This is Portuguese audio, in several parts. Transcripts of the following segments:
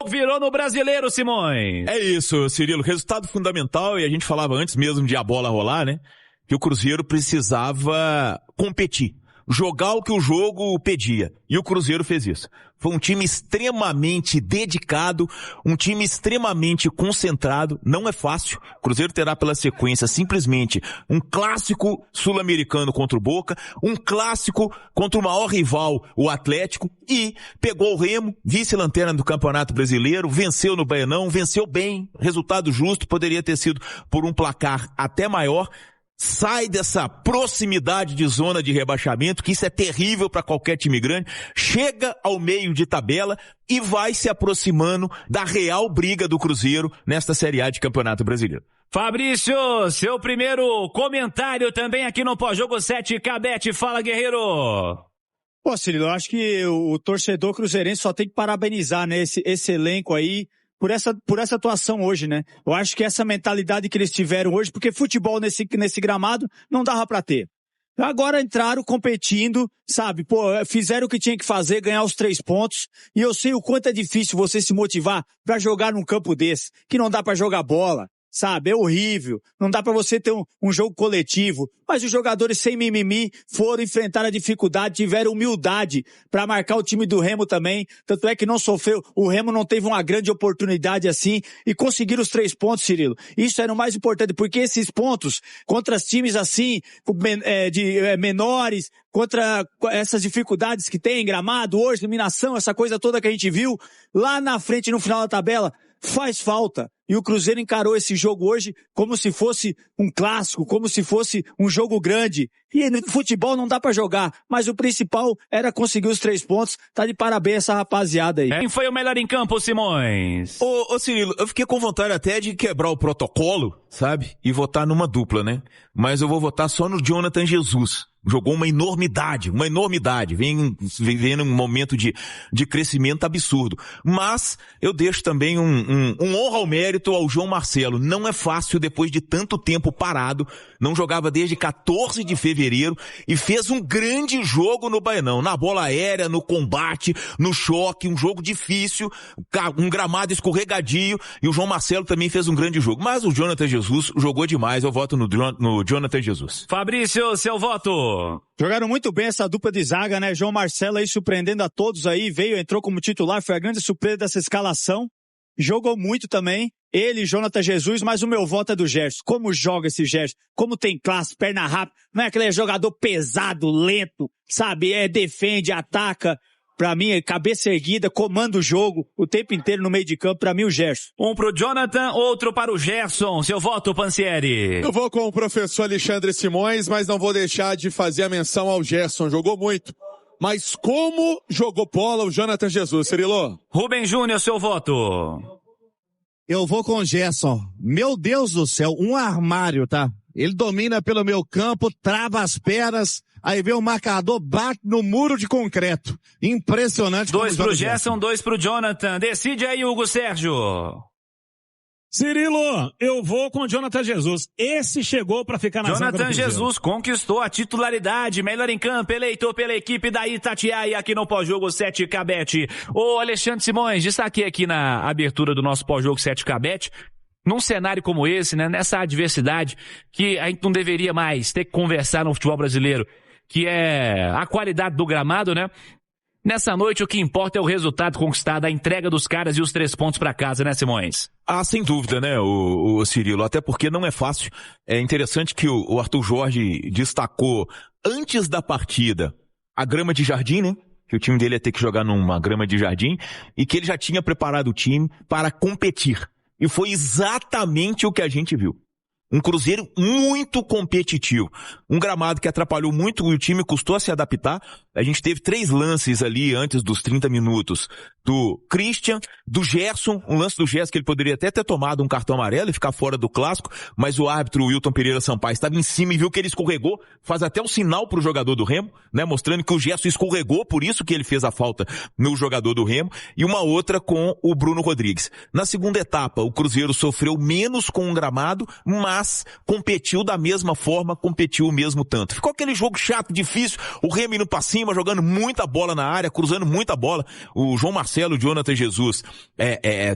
Virou no Brasileiro, Simões. É isso, Cirilo. Resultado fundamental, e a gente falava antes mesmo de a bola rolar, né? Que o Cruzeiro precisava competir. Jogar o que o jogo pedia. E o Cruzeiro fez isso. Foi um time extremamente dedicado, um time extremamente concentrado. Não é fácil. O Cruzeiro terá pela sequência simplesmente um clássico sul-americano contra o Boca, um clássico contra o maior rival, o Atlético, e pegou o Remo, vice-lanterna do Campeonato Brasileiro, venceu no Baianão, venceu bem, resultado justo, poderia ter sido por um placar até maior. Sai dessa proximidade de zona de rebaixamento, que isso é terrível para qualquer time grande, chega ao meio de tabela e vai se aproximando da real briga do Cruzeiro nesta Série A de Campeonato Brasileiro. Fabrício, seu primeiro comentário também aqui no Pós-Jogo 7K Bet. Fala, guerreiro! Pô, Cirilo, eu acho que o torcedor cruzeirense só tem que parabenizar, né, esse elenco aí, por essa atuação hoje, né? Eu acho que essa mentalidade que eles tiveram hoje, porque futebol nesse gramado não dava pra ter. Agora entraram competindo, sabe? Pô, fizeram o que tinha que fazer, ganhar os 3 pontos. E eu sei o quanto é difícil você se motivar pra jogar num campo desse, que não dá pra jogar bola. Sabe, é horrível, não dá pra você ter um jogo coletivo, mas os jogadores sem mimimi foram enfrentar a dificuldade, tiveram humildade pra marcar o time do Remo também, tanto é que não sofreu, o Remo não teve uma grande oportunidade assim, e conseguiram os 3 pontos, Cirilo. Isso era o mais importante, porque esses pontos, contra os times assim, menores, contra essas dificuldades que tem em gramado, hoje, eliminação, essa coisa toda que a gente viu, lá na frente, no final da tabela, faz falta. E o Cruzeiro encarou esse jogo hoje como se fosse um clássico, como se fosse um jogo grande. E no futebol não dá pra jogar, mas o principal era conseguir os 3 pontos. Tá de parabéns essa rapaziada aí. Quem foi o melhor em campo, Simões? Ô Cirilo, eu fiquei com vontade até de quebrar o protocolo, sabe? E votar numa dupla, né? Mas eu vou votar só no Jonathan Jesus. Jogou uma enormidade. Vem vivendo um momento de crescimento absurdo. Mas eu deixo também um honra ao mérito ao João Marcelo. Não é fácil depois de tanto tempo parado. Não jogava desde 14 de fevereiro e fez um grande jogo no Baianão. Na bola aérea, no combate, no choque, um jogo difícil, um gramado escorregadio, e o João Marcelo também fez um grande jogo. Mas o Jonathan Jesus jogou demais. Eu voto no Jonathan Jesus. Fabrício, seu voto. Jogaram muito bem essa dupla de zaga, né? João Marcelo aí surpreendendo a todos aí, entrou como titular, foi a grande surpresa dessa escalação. Jogou muito também, ele e Jonathan Jesus, mas o meu voto é do Gerson. Como joga esse Gerson? Como tem classe, perna rápida, não é aquele jogador pesado, lento, sabe? Defende, ataca. Pra mim, é cabeça erguida, comanda o jogo o tempo inteiro no meio de campo. Pra mim, o Gerson. Um pro Jonathan, outro para o Gerson. Seu voto, Pansieri. Eu vou com o professor Alexandre Simões, mas não vou deixar de fazer a menção ao Gerson. Jogou muito. Mas como jogou bola o Jonathan Jesus, Cirilo? Rubem Júnior, seu voto. Eu vou com o Gerson. Meu Deus do céu, um armário, tá? Ele domina pelo meu campo, trava as pernas, aí vem o marcador, bate no muro de concreto. Impressionante. 2 pro Gerson, 2 pro Jonathan. Decide aí, Hugo Sérgio. Cirilo, eu vou com o Jonathan Jesus. Esse chegou pra ficar na zaga do Jonathan Jesus conquistou a titularidade, melhor em campo, eleitor pela equipe da Itatiaia aqui no Pós-Jogo 7K Bet. Ô Alexandre Simões, destaquei aqui na abertura do nosso Pós-Jogo 7K Bet, num cenário como esse, né, nessa adversidade que a gente não deveria mais ter que conversar no futebol brasileiro, que é a qualidade do gramado, né? Nessa noite o que importa é o resultado conquistado, a entrega dos caras e os 3 pontos pra casa, né, Simões? Ah, sem dúvida, né, o Cirilo, até porque não é fácil. É interessante que o Arthur Jorge destacou antes da partida a grama de jardim, né? Que o time dele ia ter que jogar numa grama de jardim e que ele já tinha preparado o time para competir. E foi exatamente o que a gente viu. Um Cruzeiro muito competitivo. Um gramado que atrapalhou muito e o time custou a se adaptar. A gente teve 3 lances ali antes dos 30 minutos. Do Christian, do Gerson, um lance do Gerson que ele poderia até ter tomado um cartão amarelo e ficar fora do clássico, mas o árbitro, o Wilton Pereira Sampaio, estava em cima e viu que ele escorregou, faz até um sinal pro jogador do Remo, né, mostrando que o Gerson escorregou, por isso que ele fez a falta no jogador do Remo, e uma outra com o Bruno Rodrigues. Na segunda etapa, o Cruzeiro sofreu menos com o gramado, mas competiu da mesma forma, competiu o mesmo tanto. Ficou aquele jogo chato, difícil, o Remo indo pra cima, cima, jogando muita bola na área, cruzando muita bola. O João Marcelo e o Jonathan Jesus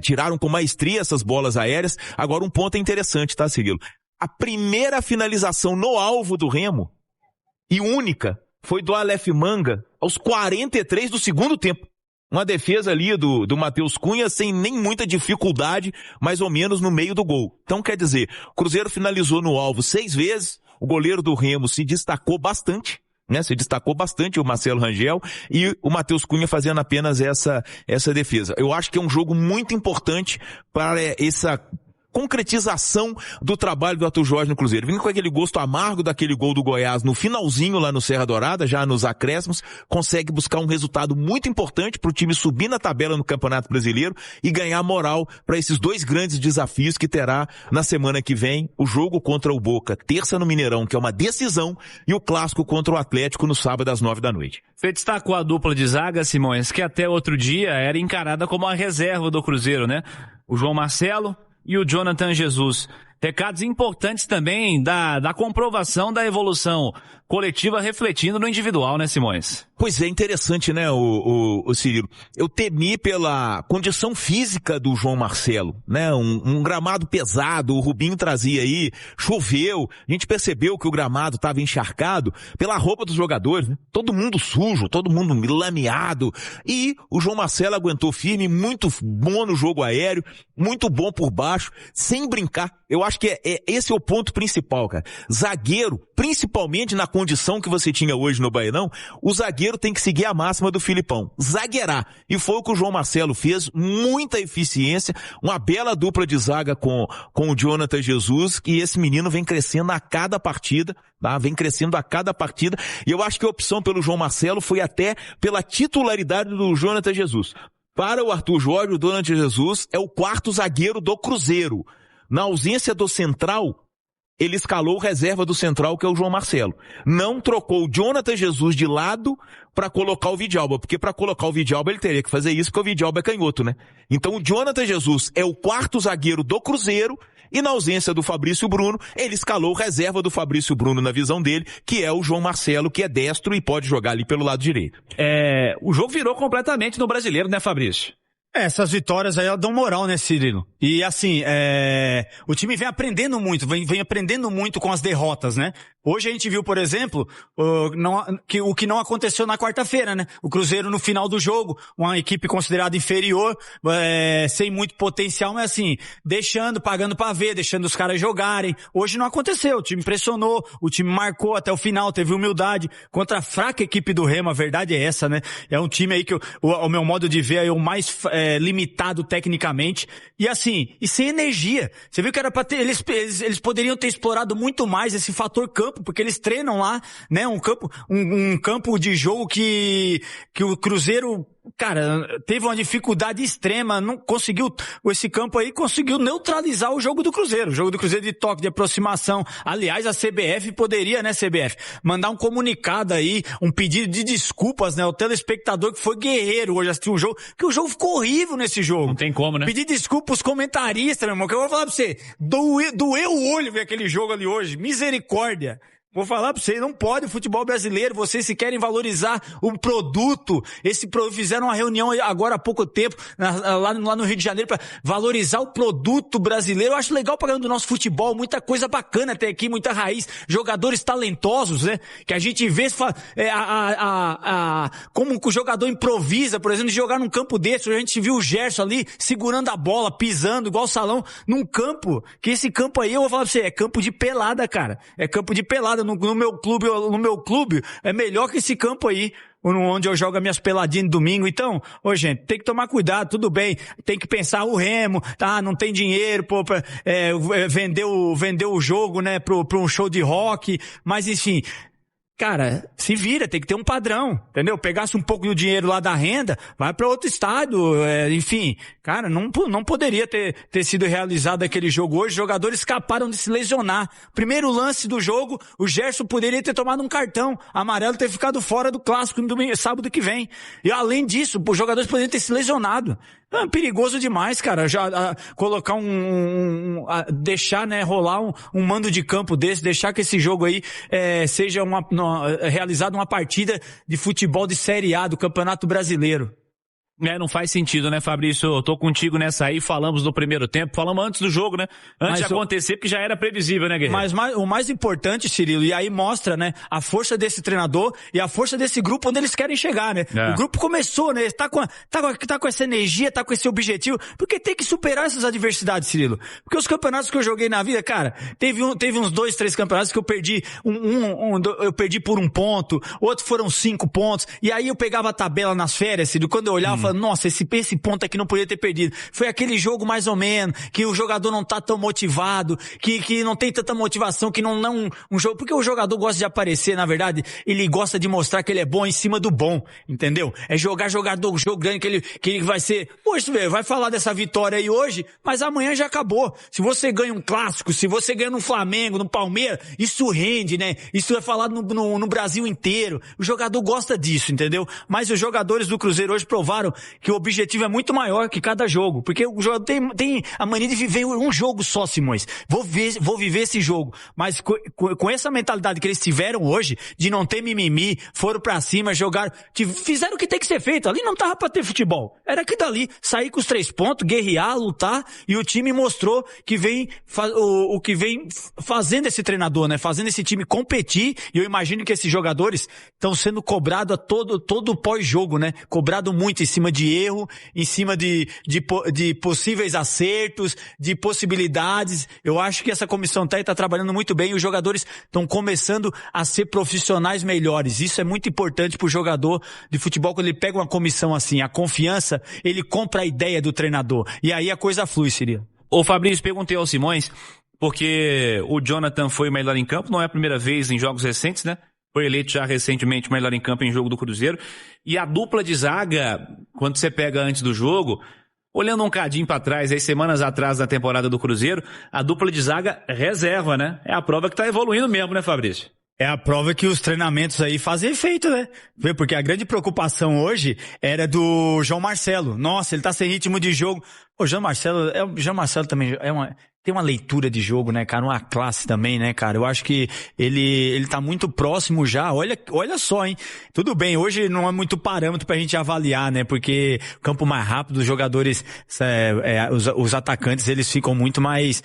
tiraram com maestria essas bolas aéreas. Agora um ponto interessante, tá, Cirilo? A primeira finalização no alvo do Remo, e única, foi do Aleph Manga aos 43 do segundo tempo. Uma defesa ali do Matheus Cunha sem nem muita dificuldade, mais ou menos no meio do gol. Então quer dizer, o Cruzeiro finalizou no alvo 6 vezes, o goleiro do Remo se destacou bastante, né? Se destacou bastante o Marcelo Rangel e o Matheus Cunha fazendo apenas essa defesa. Eu acho que é um jogo muito importante para essa concretização do trabalho do Arthur Jorge no Cruzeiro. Vindo com aquele gosto amargo daquele gol do Goiás no finalzinho lá no Serra Dourada, já nos acréscimos, consegue buscar um resultado muito importante para o time subir na tabela no Campeonato Brasileiro e ganhar moral para esses 2 grandes desafios que terá na semana que vem, o jogo contra o Boca, terça no Mineirão, que é uma decisão, e o clássico contra o Atlético no sábado às 9 da noite. Você destacou a dupla de zaga, Simões, que até outro dia era encarada como a reserva do Cruzeiro, né? O João Marcelo e o Jonathan Jesus. Recados importantes também da comprovação da evolução coletiva refletindo no individual, né, Simões? Pois é, interessante, né, o Cirilo? Eu temi pela condição física do João Marcelo, né? Um gramado pesado, o Rubinho trazia aí, choveu, a gente percebeu que o gramado estava encharcado pela roupa dos jogadores, né? Todo mundo sujo, todo mundo lameado, e o João Marcelo aguentou firme, muito bom no jogo aéreo, muito bom por baixo, sem brincar. Eu acho que esse é o ponto principal, cara. Zagueiro, principalmente na condição que você tinha hoje no Baianão, o zagueiro tem que seguir a máxima do Filipão. Zagueirar. E foi o que o João Marcelo fez, muita eficiência, uma bela dupla de zaga com o Jonathan Jesus, e esse menino vem crescendo a cada partida, tá? Vem crescendo a cada partida, e eu acho que a opção pelo João Marcelo foi até pela titularidade do Jonathan Jesus. Para o Arthur Jorge, o Jonathan Jesus é o 4º zagueiro do Cruzeiro. Na ausência do central, ele escalou o reserva do central, que é o João Marcelo. Não trocou o Jonathan Jesus de lado para colocar o Vidalba, porque para colocar o Vidalba ele teria que fazer isso, porque o Vidalba é canhoto, né? Então o Jonathan Jesus é o 4º zagueiro do Cruzeiro, e na ausência do Fabrício Bruno, ele escalou o reserva do Fabrício Bruno na visão dele, que é o João Marcelo, que é destro e pode jogar ali pelo lado direito. O jogo virou completamente no Brasileiro, né, Fabrício? Essas vitórias aí dão moral, né, Cirilo? E assim, o time vem aprendendo muito, vem aprendendo muito com as derrotas, né? Hoje a gente viu, por exemplo, o que não aconteceu na quarta-feira, né? O Cruzeiro no final do jogo, uma equipe considerada inferior, sem muito potencial, mas assim, pagando pra ver, deixando os caras jogarem. Hoje não aconteceu, o time pressionou, o time marcou até o final, teve humildade contra a fraca equipe do Remo, a verdade é essa, né? É um time aí que, ao meu modo de ver, é o mais limitado tecnicamente, e assim, e sem energia. Você viu que era pra ter, eles poderiam ter explorado muito mais esse fator campo, porque eles treinam lá, né, um campo de jogo que o Cruzeiro, cara, teve uma dificuldade extrema, não conseguiu, esse campo aí conseguiu neutralizar o jogo do Cruzeiro de toque, de aproximação. Aliás, a CBF poderia, né, CBF, mandar um comunicado aí, um pedido de desculpas, né, o telespectador que foi guerreiro hoje assistiu o jogo, que o jogo ficou horrível nesse jogo. Não tem como, né? Pedir desculpa os comentaristas, meu irmão, que eu vou falar pra você, doeu o olho ver aquele jogo ali hoje, misericórdia. Vou falar pra vocês, não pode o futebol brasileiro, vocês se querem valorizar o produto, fizeram uma reunião agora há pouco tempo, lá no Rio de Janeiro, para valorizar o produto brasileiro. Eu acho legal pagando do nosso futebol, muita coisa bacana até aqui, muita raiz, jogadores talentosos, né, que a gente vê, como o jogador improvisa, por exemplo, de jogar num campo desse, a gente viu o Gerson ali, segurando a bola, pisando, igual o Salão, num campo, que esse campo aí, eu vou falar pra você, é campo de pelada, cara, é campo de pelada. No meu clube é melhor que esse campo aí, onde eu jogo as minhas peladinhas no domingo. Então, gente, tem que tomar cuidado, tudo bem, tem que pensar o Remo, tá, não tem dinheiro, vendeu o jogo, né, pro um show de rock, mas enfim, cara, se vira, tem que ter um padrão, entendeu? Pegasse um pouco do dinheiro lá da renda, vai para outro estado, enfim, cara, não poderia ter sido realizado aquele jogo hoje. Os jogadores escaparam de se lesionar. Primeiro lance do jogo, o Gerson poderia ter tomado um cartão amarelo, ter ficado fora do clássico no domingo, sábado que vem. E além disso, os jogadores poderiam ter se lesionado. Perigoso demais, cara. Já colocar deixar, né, rolar um mando de campo desse, deixar que esse jogo aí seja realizado uma partida de futebol de Série A do Campeonato Brasileiro. Não faz sentido, né, Fabrício? Eu tô contigo nessa aí, falamos no primeiro tempo, falamos antes do jogo, né? Antes de acontecer, porque já era previsível, né, Guerreiro? Mas o mais importante, Cirilo, e aí mostra, né, a força desse treinador e a força desse grupo onde eles querem chegar, né? O grupo começou, né? Tá com essa energia, tá com esse objetivo, porque tem que superar essas adversidades, Cirilo. Porque os campeonatos que eu joguei na vida, cara, teve uns 2, 3 campeonatos que eu perdi eu perdi por 1 ponto, outros foram 5 pontos, e aí eu pegava a tabela nas férias, Cirilo, quando eu olhava, nossa, esse ponto aqui não podia ter perdido. Foi aquele jogo mais ou menos, que o jogador não tá tão motivado, que não tem tanta motivação, que não um jogo, porque o jogador gosta de aparecer, na verdade, ele gosta de mostrar que ele é bom em cima do bom, entendeu? É jogo grande que ele vai ser, poxa, velho, vai falar dessa vitória aí hoje, mas amanhã já acabou. Se você ganha um clássico, se você ganha no Flamengo, no Palmeiras, isso rende, né? Isso é falado no Brasil inteiro. O jogador gosta disso, entendeu? Mas os jogadores do Cruzeiro hoje provaram que o objetivo é muito maior que cada jogo, porque o jogador tem a mania de viver um jogo só, Simões. Vou viver esse jogo, mas com essa mentalidade que eles tiveram hoje, de não ter mimimi, foram pra cima, jogaram, fizeram o que tem que ser feito, ali não tava pra ter futebol, era aquilo dali, sair com os 3 pontos, guerrear, lutar, e o time mostrou que vem fazendo esse treinador, né, fazendo esse time competir, e eu imagino que esses jogadores estão sendo cobrados a todo pós-jogo, né, cobrado muito em cima de erro, em cima de possíveis acertos, de possibilidades. Eu acho que essa comissão tá trabalhando muito bem e os jogadores estão começando a ser profissionais melhores. Isso é muito importante pro jogador de futebol quando ele pega uma comissão assim. A confiança, ele compra a ideia do treinador. E aí a coisa flui, Cirilo. Ô Fabrício, perguntei ao Simões, porque o Jonathan foi o melhor em campo, não é a primeira vez em jogos recentes, né? Foi eleito já recentemente melhor em campo em jogo do Cruzeiro. E a dupla de zaga, quando você pega antes do jogo, olhando um cadinho pra trás, aí semanas atrás da temporada do Cruzeiro, a dupla de zaga reserva, né? É a prova que tá evoluindo mesmo, né, Fabrício? É a prova que os treinamentos aí fazem efeito, né? Porque a grande preocupação hoje era do João Marcelo. Nossa, ele tá sem ritmo de jogo. O João Marcelo também tem uma leitura de jogo, né, cara? Uma classe também, né, cara? Eu acho que ele tá muito próximo já. Olha só, hein? Tudo bem, hoje não é muito parâmetro pra gente avaliar, né? Porque o campo mais rápido, os jogadores, os atacantes, eles ficam muito mais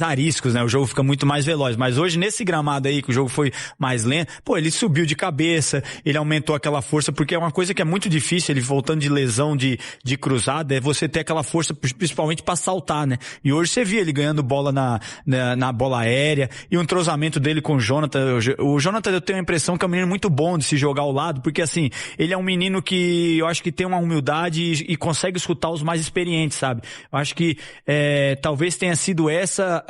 ariscos, né? O jogo fica muito mais veloz. Mas hoje, nesse gramado aí, que o jogo foi mais lento, ele subiu de cabeça, ele aumentou aquela força, porque é uma coisa que é muito difícil, ele voltando de lesão de cruzada, é você ter aquela força, principalmente pra saltar, né? E hoje você via ele ganhando bola na bola aérea, e o entrosamento dele com o Jonathan. O Jonathan, eu tenho a impressão que é um menino muito bom de se jogar ao lado, porque assim, ele é um menino que eu acho que tem uma humildade e consegue escutar os mais experientes, sabe? Eu acho que talvez tenha sido essa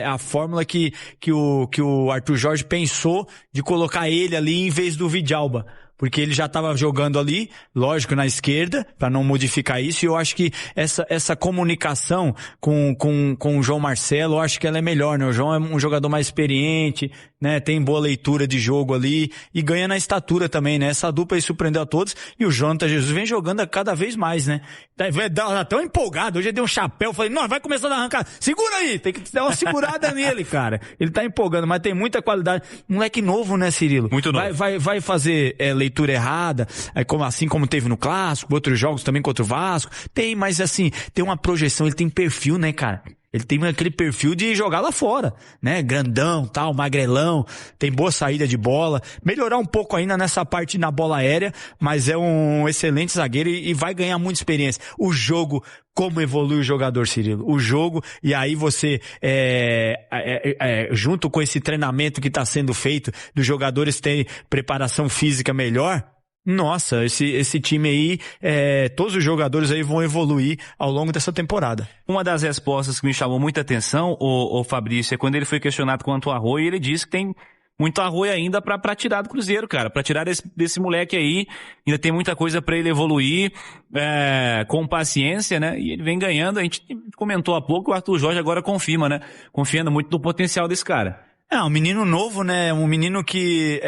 a fórmula que o Arthur Jorge pensou de colocar ele ali em vez do Vidalba. Porque ele já estava jogando ali, lógico, na esquerda, para não modificar isso, e eu acho que essa comunicação com o João Marcelo, eu acho que ela é melhor, né? O João é um jogador mais experiente, né? Tem boa leitura de jogo ali, e ganha na estatura também, né? Essa dupla aí surpreendeu a todos, e o Jonathan Jesus vem jogando a cada vez mais, né? Tá tão empolgado, hoje ele deu um chapéu, falei, não, vai começar a arrancar, segura aí, tem que dar uma segurada nele, cara. Ele tá empolgando, mas tem muita qualidade. Moleque novo, né, Cirilo? Muito novo. Vai fazer leitura errada, assim como teve no Clássico, outros jogos também contra o Vasco. Tem, mas assim, tem uma projeção, ele tem perfil, né, cara? Ele tem aquele perfil de jogar lá fora, né? Grandão, tal, magrelão, tem boa saída de bola. Melhorar um pouco ainda nessa parte na bola aérea, mas é um excelente zagueiro e vai ganhar muita experiência. O jogo, como evolui o jogador, Cirilo? O jogo, e aí você, junto com esse treinamento que está sendo feito, dos jogadores terem preparação física melhor, nossa, esse time aí, todos os jogadores aí vão evoluir ao longo dessa temporada. Uma das respostas que me chamou muita atenção, o Fabrício, é quando ele foi questionado quanto ao Arroio, e ele disse que tem muito arroio ainda pra tirar do Cruzeiro, cara. Pra tirar desse moleque aí. Ainda tem muita coisa pra ele evoluir, com paciência, né? E ele vem ganhando. A gente comentou há pouco, o Arthur Jorge agora confirma, né? Confiando muito no potencial desse cara. É, um menino novo, né? Um menino que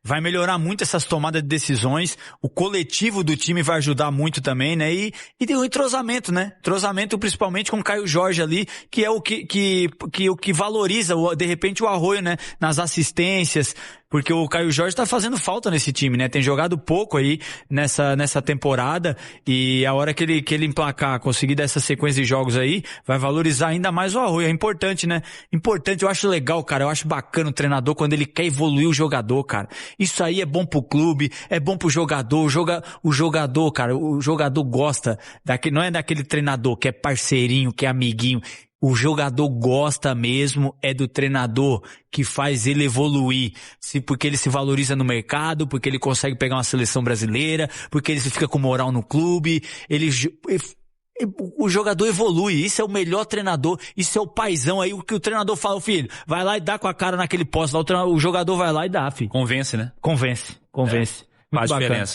vai melhorar muito essas tomadas de decisões. O coletivo do time vai ajudar muito também, né? E tem o entrosamento, né? Entrosamento principalmente com o Caio Jorge ali, que é o que valoriza, de repente, o Arroyo, né? Nas assistências. Porque o Caio Jorge tá fazendo falta nesse time, né? Tem jogado pouco aí nessa temporada e a hora que ele emplacar, conseguir dessa sequência de jogos aí, vai valorizar ainda mais o Arroyo. É importante, né? Importante, eu acho legal, cara. Eu acho bacana o treinador quando ele quer evoluir o jogador, cara. Isso aí é bom pro clube, é bom pro jogador. O jogador, cara, o jogador gosta não é daquele treinador que é parceirinho, que é amiguinho. O jogador gosta mesmo do treinador que faz ele evoluir, porque ele se valoriza no mercado, porque ele consegue pegar uma seleção brasileira, porque ele fica com moral no clube, o jogador evolui, isso é o melhor treinador, isso é o paizão aí, o que o treinador fala, filho, vai lá e dá com a cara naquele poste lá, o jogador vai lá e dá, filho. Convence, né? Convence.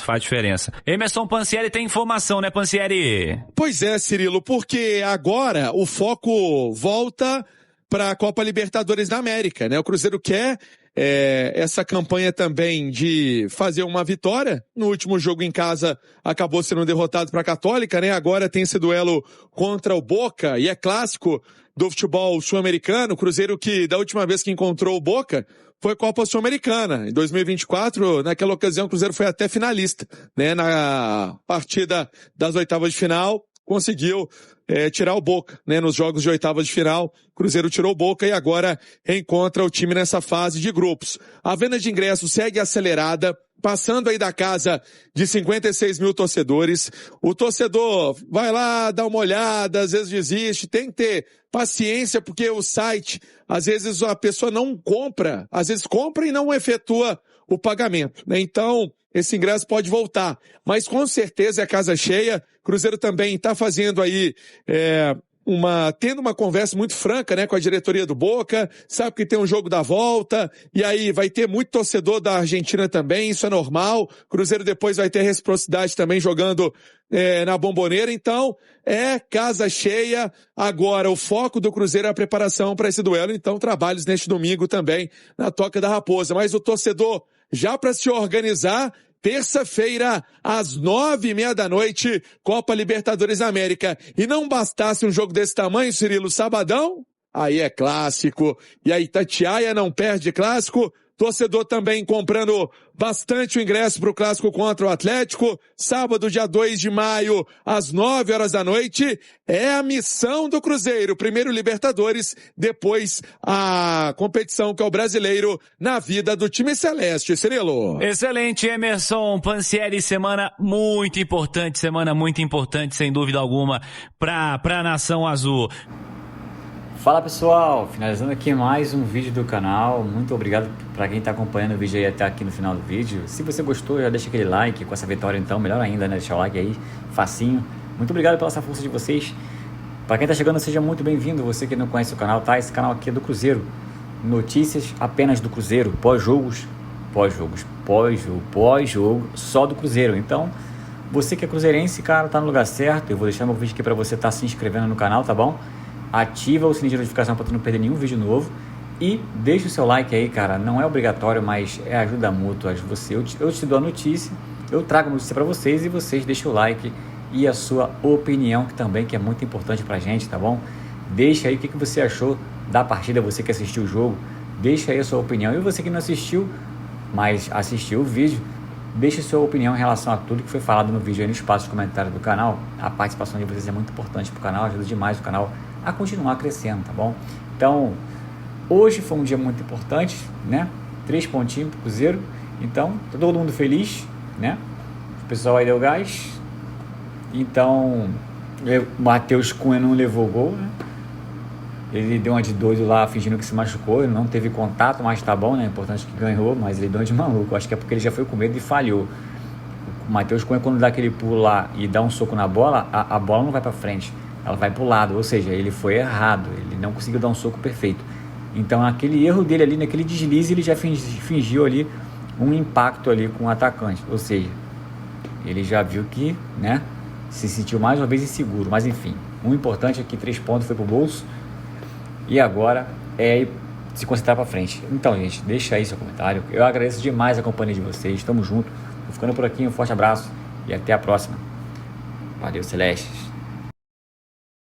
Faz diferença. Emerson Pansieri tem informação, né, Pansieri? Pois é, Cirilo, porque agora o foco volta para a Copa Libertadores da América, né? O Cruzeiro quer essa campanha também de fazer uma vitória. No último jogo em casa acabou sendo derrotado para a Católica, né? Agora tem esse duelo contra o Boca e é clássico do futebol sul-americano. O Cruzeiro que da última vez que encontrou o Boca foi Copa Sul-Americana. Em 2024, naquela ocasião, o Cruzeiro foi até finalista, né? Na partida das oitavas de final, conseguiu tirar o Boca, né? Nos jogos de oitavas de final, o Cruzeiro tirou o Boca e agora reencontra o time nessa fase de grupos. A venda de ingressos segue acelerada, passando aí da casa de 56 mil torcedores. O torcedor vai lá, dá uma olhada, às vezes desiste, tem que ter paciência, porque o site, às vezes a pessoa não compra, às vezes compra e não efetua o pagamento, né? Então, esse ingresso pode voltar. Mas com certeza é casa cheia. Cruzeiro também está fazendo aí tendo uma conversa muito franca, né, com a diretoria do Boca, sabe que tem um jogo da volta, e aí vai ter muito torcedor da Argentina também, isso é normal. Cruzeiro depois vai ter reciprocidade também jogando na Bombonera, então é casa cheia. Agora o foco do Cruzeiro é a preparação para esse duelo, então trabalhos neste domingo também na Toca da Raposa. Mas o torcedor, já para se organizar, terça-feira, às 9:30 da noite, Copa Libertadores da América. E não bastasse um jogo desse tamanho, Cirilo, sabadão, aí é clássico. E aí Itatiaia não perde clássico. Torcedor também comprando bastante o ingresso para o clássico contra o Atlético. Sábado, dia 2 de maio, às 9 horas da noite. É a missão do Cruzeiro. Primeiro Libertadores, depois a competição que é o Brasileiro na vida do time celeste. Cirilo. Excelente, Emerson Pansieri. Semana muito importante, sem dúvida alguma, para a Nação Azul. Fala pessoal, finalizando aqui mais um vídeo do canal. Muito obrigado para quem está acompanhando o vídeo aí até aqui no final do vídeo. Se você gostou, já deixa aquele like. Com essa vitória então, melhor ainda, né? Deixar o like aí, facinho. Muito obrigado pela essa força de vocês. Para quem está chegando, seja muito bem-vindo. Você que não conhece o canal, tá? Esse canal aqui é do Cruzeiro. Notícias apenas do Cruzeiro, pós-jogo, só do Cruzeiro. Então, você que é cruzeirense, cara, tá no lugar certo. Eu vou deixar meu vídeo aqui para você estar se inscrevendo no canal, tá bom? Ativa o sininho de notificação para tu não perder nenhum vídeo novo. E deixa o seu like aí, cara. Não é obrigatório, mas é ajuda mútua. Eu te dou a notícia, eu trago a notícia para vocês e vocês deixam o like e a sua opinião, que é muito importante pra gente, tá bom? Deixa aí o que você achou da partida, você que assistiu o jogo. Deixa aí a sua opinião. E você que não assistiu, mas assistiu o vídeo, deixe sua opinião em relação a tudo que foi falado no vídeo aí no espaço de comentário do canal. A participação de vocês é muito importante pro canal, ajuda demais o canal a continuar crescendo, tá bom? Então, hoje foi um dia muito importante, né? 3 pontinhos pro Cruzeiro, então, tá todo mundo feliz, né? O pessoal aí deu gás, então, o Matheus Cunha não levou gol, né? Ele deu uma de doido lá, fingindo que se machucou, ele não teve contato, mas tá bom, né? Importante que ganhou, mas ele deu uma de maluco, acho que é porque ele já foi com medo e falhou. O Matheus Cunha, quando dá aquele pulo lá e dá um soco na bola, a bola não vai pra frente, ela vai pro lado, ou seja, ele foi errado, ele não conseguiu dar um soco perfeito. Então aquele erro dele ali, naquele deslize, ele já fingiu ali um impacto ali com o atacante, ou seja, ele já viu que, né, se sentiu mais uma vez inseguro, mas enfim, o importante é que 3 pontos foi pro bolso, e agora é se concentrar para frente. Então, gente, deixa aí seu comentário. Eu agradeço demais a companhia de vocês. Tamo junto. Vou ficando por aqui. Um forte abraço e até a próxima. Valeu, Celeste.